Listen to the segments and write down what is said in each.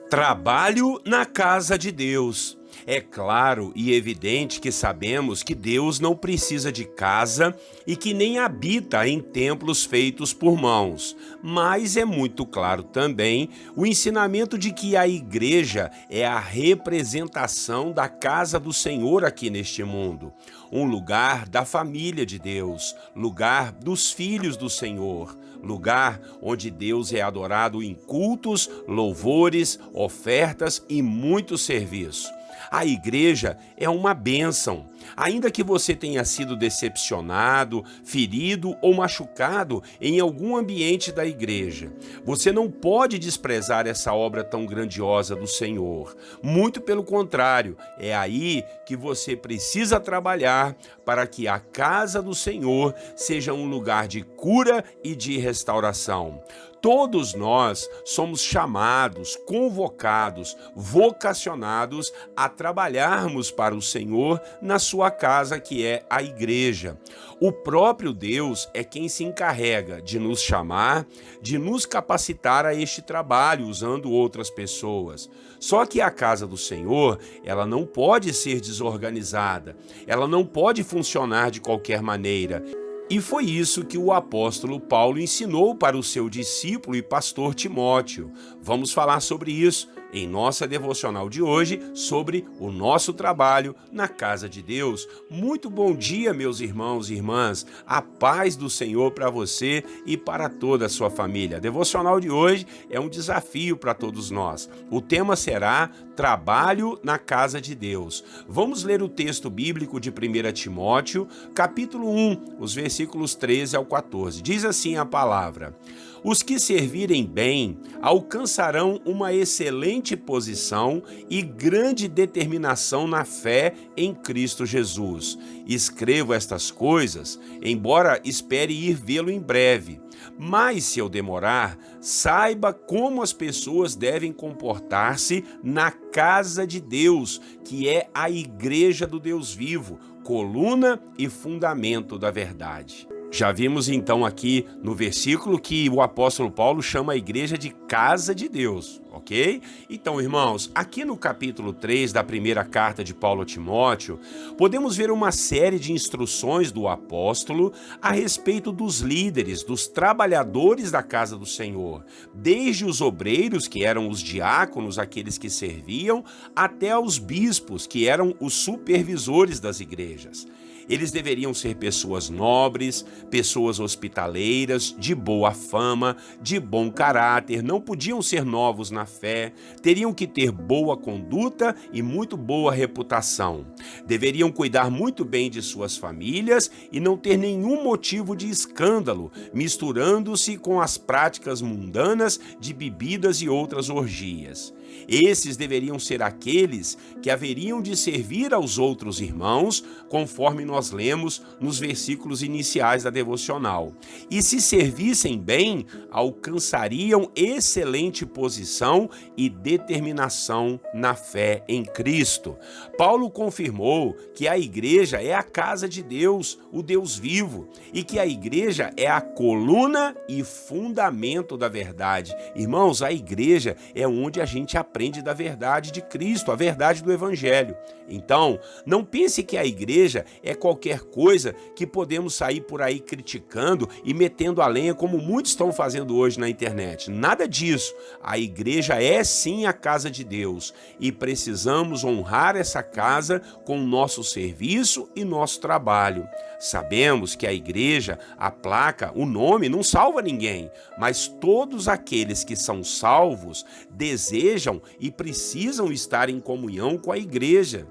Trabalho na casa de Deus. É claro e evidente que sabemos que Deus não precisa de casa e que nem habita em templos feitos por mãos. Mas é muito claro também o ensinamento de que a igreja é a representação da casa do Senhor aqui neste mundo. Um lugar da família de Deus, lugar dos filhos do Senhor, lugar onde Deus é adorado em cultos, louvores, ofertas e muito serviço. A igreja é uma bênção. Ainda que você tenha sido decepcionado, ferido ou machucado em algum ambiente da igreja, você não pode desprezar essa obra tão grandiosa do Senhor. Muito pelo contrário, é aí que você precisa trabalhar para que a casa do Senhor seja um lugar de cura e de restauração. Todos nós somos chamados, convocados, vocacionados a trabalharmos para o Senhor na sua casa, que é a igreja. O próprio Deus é quem se encarrega de nos chamar, de nos capacitar a este trabalho usando outras pessoas. Só que a casa do Senhor, ela não pode ser desorganizada, ela não pode funcionar de qualquer maneira. E foi isso que o apóstolo Paulo ensinou para o seu discípulo e pastor Timóteo. Vamos falar sobre isso em nossa devocional de hoje, sobre o nosso trabalho na casa de Deus. Muito bom dia, meus irmãos e irmãs. A paz do Senhor para você e para toda a sua família. A devocional de hoje é um desafio para todos nós. O tema será Trabalho na casa de Deus. Vamos ler o texto bíblico de 1 Timóteo, capítulo 1, os versículos 13 ao 14. Diz assim a palavra: Os que servirem bem alcançarão uma excelente posição e grande determinação na fé em Cristo Jesus. Escrevo estas coisas, embora espere ir vê-lo em breve. Mas se eu demorar, saiba como as pessoas devem comportar-se na casa de Deus, que é a igreja do Deus vivo, coluna e fundamento da verdade. Já vimos então aqui no versículo que o apóstolo Paulo chama a igreja de casa de Deus, ok? Então, irmãos, aqui no capítulo 3 da primeira carta de Paulo a Timóteo, podemos ver uma série de instruções do apóstolo a respeito dos líderes, dos trabalhadores da casa do Senhor, desde os obreiros, que eram os diáconos, aqueles que serviam, até os bispos, que eram os supervisores das igrejas. Eles deveriam ser pessoas nobres, pessoas hospitaleiras, de boa fama, de bom caráter, não podiam ser novos na fé, teriam que ter boa conduta e muito boa reputação. Deveriam cuidar muito bem de suas famílias e não ter nenhum motivo de escândalo, misturando-se com as práticas mundanas de bebidas e outras orgias. Esses deveriam ser aqueles que haveriam de servir aos outros irmãos, conforme nós lemos nos versículos iniciais da devocional. E se servissem bem, alcançariam excelente posição e determinação na fé em Cristo. Paulo confirmou que a igreja é a casa de Deus, o Deus vivo, e que a igreja é a coluna e fundamento da verdade. Irmãos, a igreja é onde a gente aprende da verdade de Cristo, a verdade do Evangelho. Então, não pense que a igreja é qualquer coisa que podemos sair por aí criticando e metendo a lenha como muitos estão fazendo hoje na internet. Nada disso. A igreja é sim a casa de Deus e precisamos honrar essa casa com o nosso serviço e nosso trabalho. Sabemos que a igreja, a placa, o nome não salva ninguém, mas todos aqueles que são salvos desejam e precisam estar em comunhão com a igreja.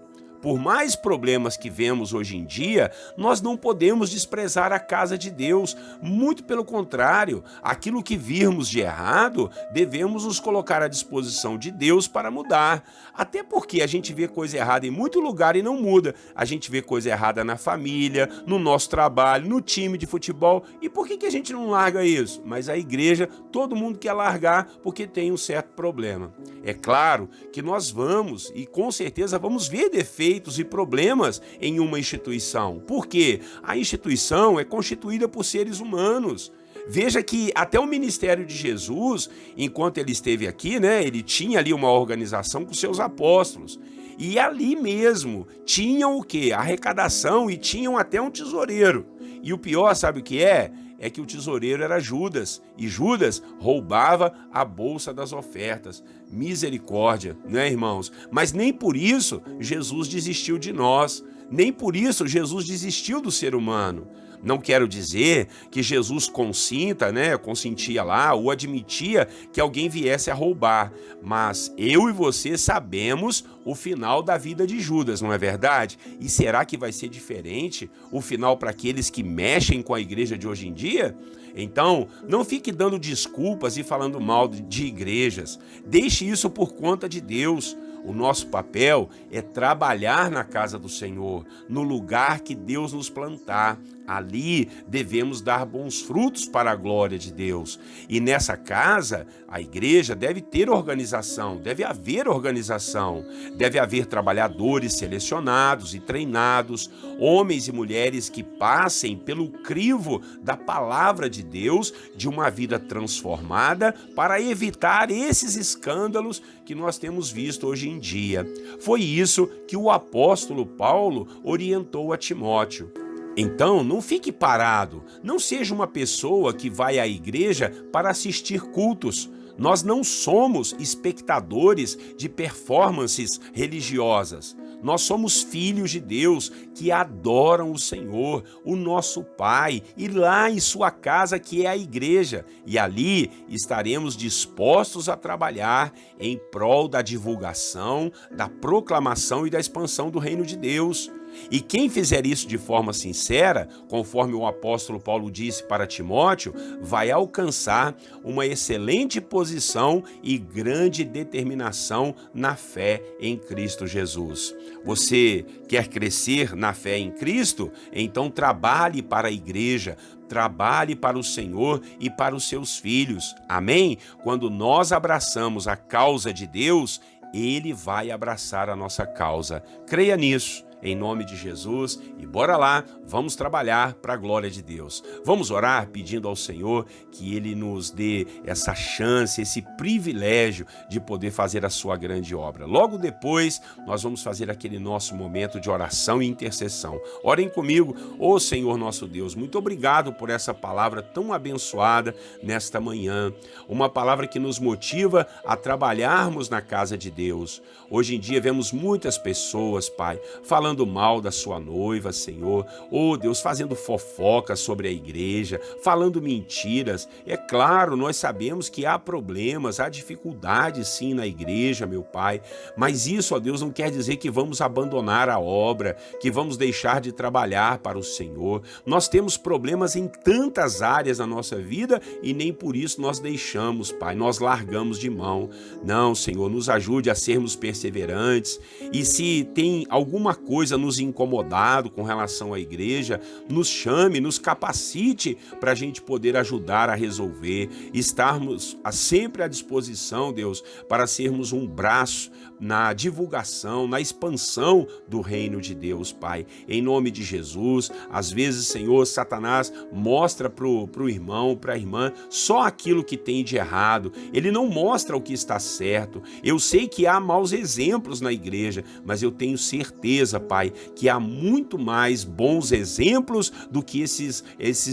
Por mais problemas que vemos hoje em dia, nós não podemos desprezar a casa de Deus. Muito pelo contrário, aquilo que virmos de errado, devemos nos colocar à disposição de Deus para mudar. Até porque a gente vê coisa errada em muito lugar e não muda. A gente vê coisa errada na família, no nosso trabalho, no time de futebol. E por que a gente não larga isso? Mas a igreja, todo mundo quer largar porque tem um certo problema. É claro que nós vamos e com certeza vamos ver defeitos e problemas em uma instituição. Por quê? A instituição é constituída por seres humanos. Veja que até o ministério de Jesus, enquanto ele esteve aqui, né, ele tinha ali uma organização com seus apóstolos. E ali mesmo tinham o quê? Arrecadação, e tinham até um tesoureiro. E o pior, sabe o que é? É que o tesoureiro era Judas, e Judas roubava a bolsa das ofertas. Misericórdia, né, irmãos? Mas nem por isso Jesus desistiu de nós, nem por isso Jesus desistiu do ser humano. Não quero dizer que Jesus consentia lá ou admitia que alguém viesse a roubar, mas eu e você sabemos o final da vida de Judas, não é verdade? E será que vai ser diferente o final para aqueles que mexem com a igreja de hoje em dia? Então, não fique dando desculpas e falando mal de igrejas. Deixe isso por conta de Deus. O nosso papel é trabalhar na casa do Senhor, no lugar que Deus nos plantar. Ali devemos dar bons frutos para a glória de Deus. E nessa casa, a igreja deve ter organização, deve haver organização, deve haver trabalhadores selecionados e treinados, homens e mulheres que passem pelo crivo da palavra de Deus, de uma vida transformada, para evitar esses escândalos que nós temos visto hoje em dia. Foi isso que o apóstolo Paulo orientou a Timóteo. Então, não fique parado, não seja uma pessoa que vai à igreja para assistir cultos. Nós não somos espectadores de performances religiosas. Nós somos filhos de Deus que adoram o Senhor, o nosso Pai, e lá em sua casa, que é a igreja. E ali estaremos dispostos a trabalhar em prol da divulgação, da proclamação e da expansão do reino de Deus. E quem fizer isso de forma sincera, conforme o apóstolo Paulo disse para Timóteo, vai alcançar uma excelente posição e grande determinação na fé em Cristo Jesus. Você quer crescer na fé em Cristo? Então trabalhe para a igreja, trabalhe para o Senhor e para os seus filhos. Amém? Quando nós abraçamos a causa de Deus, Ele vai abraçar a nossa causa. Creia nisso. Em nome de Jesus, e bora lá, vamos trabalhar para a glória de Deus. Vamos orar pedindo ao Senhor que Ele nos dê essa chance, esse privilégio de poder fazer a sua grande obra. Logo depois, nós vamos fazer aquele nosso momento de oração e intercessão. Orem comigo. Ô Senhor nosso Deus, muito obrigado por essa palavra tão abençoada nesta manhã. Uma palavra que nos motiva a trabalharmos na casa de Deus. Hoje em dia vemos muitas pessoas, Pai, falando mal da sua noiva, Senhor. Oh, Deus, fazendo fofoca sobre a igreja, falando mentiras. É claro, nós sabemos que há problemas, há dificuldades sim na igreja, meu Pai. Mas isso, ó Deus, não quer dizer que vamos abandonar a obra, que vamos deixar de trabalhar para o Senhor. Nós temos problemas em tantas áreas da nossa vida e nem por isso nós deixamos, Pai, nós largamos de mão. Não, Senhor, nos ajude a sermos perseverantes, e se tem alguma coisa nos incomodado com relação à igreja, nos chame, nos capacite para a gente poder ajudar a resolver, estarmos sempre à disposição, Deus, para sermos um braço na divulgação, na expansão do reino de Deus, Pai. Em nome de Jesus, às vezes, Senhor, Satanás mostra pro irmão, para a irmã, só aquilo que tem de errado. Ele não mostra o que está certo. Eu sei que há maus exemplos na igreja, mas eu tenho certeza, Pai, que há muito mais bons exemplos do que esses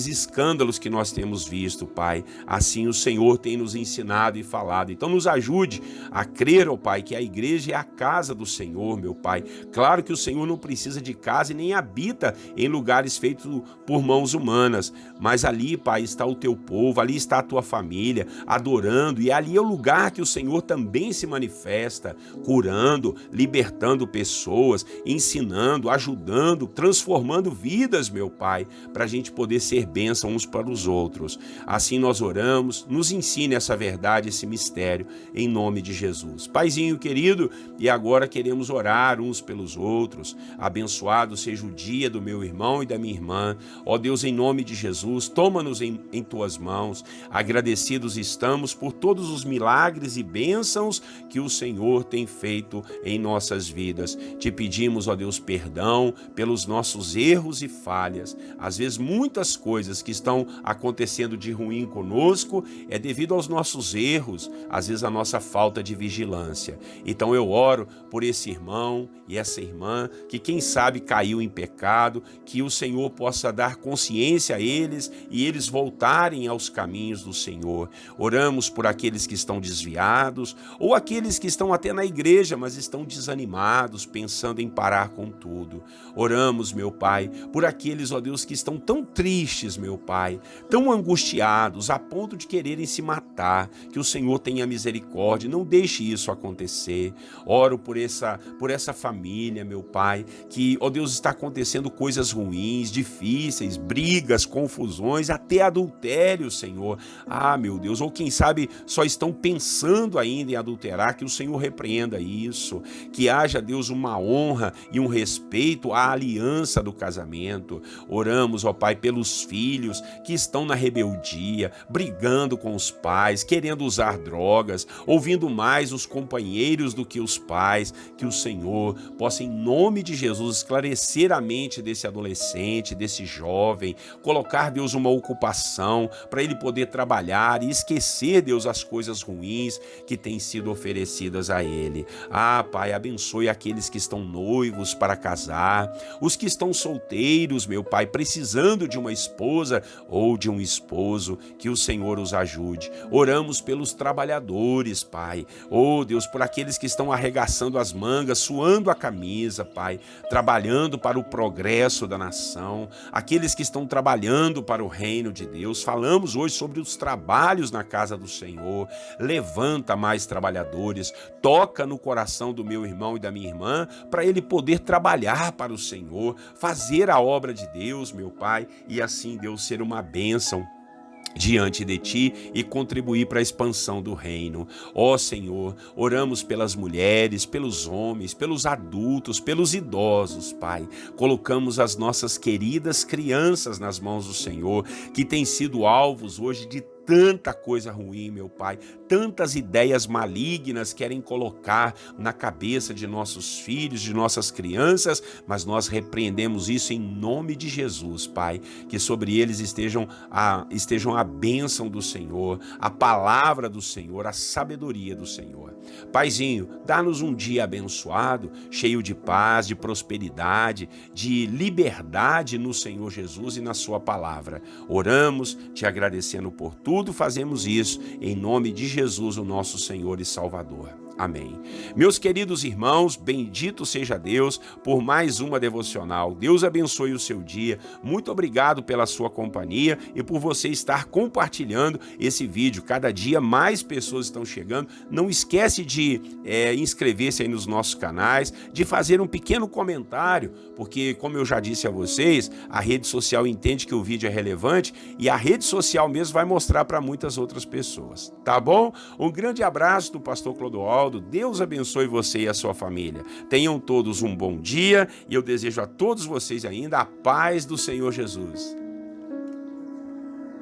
escândalos que nós temos visto, Pai. Assim o Senhor tem nos ensinado e falado. Então nos ajude a crer, ó Pai, que a igreja é a casa do Senhor, meu Pai. Claro que o Senhor não precisa de casa e nem habita em lugares feitos por mãos humanas, mas ali, Pai, está o teu povo, ali está a tua família, adorando, e ali é o lugar que o Senhor também se manifesta, curando, libertando pessoas, ensinando, ajudando, transformando vidas, meu Pai, para a gente poder ser bênção uns para os outros. Assim nós oramos, nos ensine essa verdade, esse mistério, em nome de Jesus. Paizinho querido, e agora queremos orar uns pelos outros. Abençoado seja o dia do meu irmão e da minha irmã. Ó Deus, em nome de Jesus, toma-nos em tuas mãos. Agradecidos estamos por todos os milagres e bênçãos que o Senhor tem feito em nossas vidas. Te pedimos, ó Deus, Deus, perdão pelos nossos erros e falhas. Às vezes muitas coisas que estão acontecendo de ruim conosco é devido aos nossos erros, às vezes a nossa falta de vigilância. Então eu oro por esse irmão e essa irmã que quem sabe caiu em pecado, que o Senhor possa dar consciência a eles e eles voltarem aos caminhos do Senhor. Oramos por aqueles que estão desviados ou aqueles que estão até na igreja, mas estão desanimados, pensando em parar com tudo. Oramos, meu Pai, por aqueles, ó Deus, que estão tão tristes, meu Pai, tão angustiados, a ponto de quererem se matar. Que o Senhor tenha misericórdia, não deixe isso acontecer. Oro por essa família, meu Pai, que, ó Deus, está acontecendo coisas ruins, difíceis, brigas, confusões, até adultério, Senhor. Ah, meu Deus, ou quem sabe só estão pensando ainda em adulterar, que o Senhor repreenda isso, que haja, Deus, uma honra e um respeito à aliança do casamento. Oramos, ó Pai, pelos filhos que estão na rebeldia, brigando com os pais, querendo usar drogas, ouvindo mais os companheiros do que os pais. Que o Senhor possa, em nome de Jesus, esclarecer a mente desse adolescente, desse jovem, colocar, Deus, uma ocupação para ele poder trabalhar e esquecer, Deus, as coisas ruins que têm sido oferecidas a ele. Ah, Pai, abençoe aqueles que estão noivos para casar, os que estão solteiros, meu Pai, precisando de uma esposa ou de um esposo, que o Senhor os ajude. Oramos pelos trabalhadores, Pai. Oh, Deus, por aqueles que estão arregaçando as mangas, suando a camisa, Pai, trabalhando para o progresso da nação, aqueles que estão trabalhando para o reino de Deus. Falamos hoje sobre os trabalhos na casa do Senhor. Levanta mais trabalhadores, toca no coração do meu irmão e da minha irmã, para ele poder trabalhar para o Senhor, fazer a obra de Deus, meu Pai, e assim, Deus, ser uma bênção diante de ti e contribuir para a expansão do reino. Ó Senhor, oramos pelas mulheres, pelos homens, pelos adultos, pelos idosos, Pai. Colocamos as nossas queridas crianças nas mãos do Senhor, que têm sido alvos hoje de tanta coisa ruim, meu Pai, tantas ideias malignas querem colocar na cabeça de nossos filhos, de nossas crianças, mas nós repreendemos isso em nome de Jesus, Pai, que sobre eles estejam a bênção do Senhor, a palavra do Senhor, a sabedoria do Senhor. Paizinho, dá-nos um dia abençoado, cheio de paz, de prosperidade, de liberdade no Senhor Jesus e na sua palavra. Oramos, te agradecendo por tudo, fazemos isso em nome de Jesus, o nosso Senhor e Salvador. Amém. Meus queridos irmãos, bendito seja Deus por mais uma devocional. Deus abençoe o seu dia. Muito obrigado pela sua companhia e por você estar compartilhando esse vídeo. Cada dia mais pessoas estão chegando. Não esquece de inscrever-se aí nos nossos canais, de fazer um pequeno comentário, porque, como eu já disse a vocês, a rede social entende que o vídeo é relevante e a rede social mesmo vai mostrar para muitas outras pessoas. Tá bom? Um grande abraço do pastor Clodoaldo. Deus abençoe você e a sua família. Tenham todos um bom dia e eu desejo a todos vocês ainda a paz do Senhor Jesus.